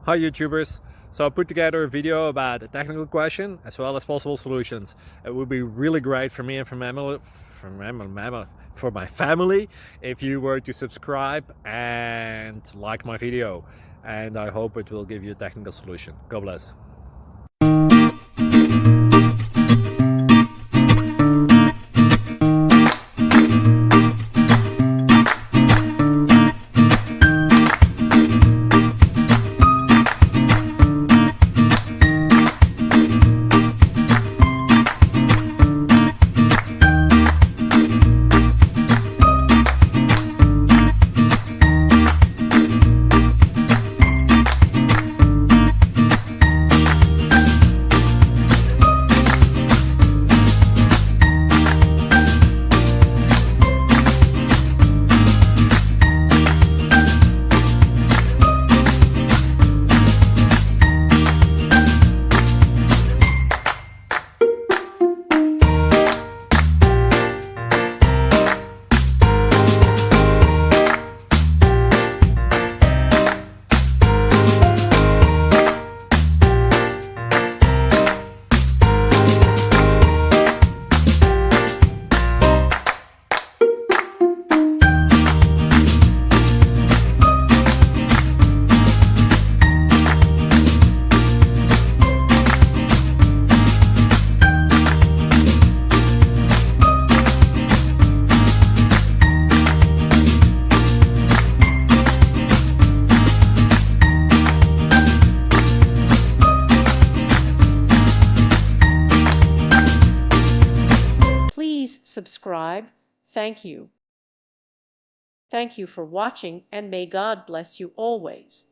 Hi YouTubers! So I put together a video about a technical question as well as possible solutions. It would be really great for me and for my family if you were to subscribe and like my video, and I hope it will give you a technical solution. God bless. Please subscribe. Thank you. Thank you for watching, and may God bless you always.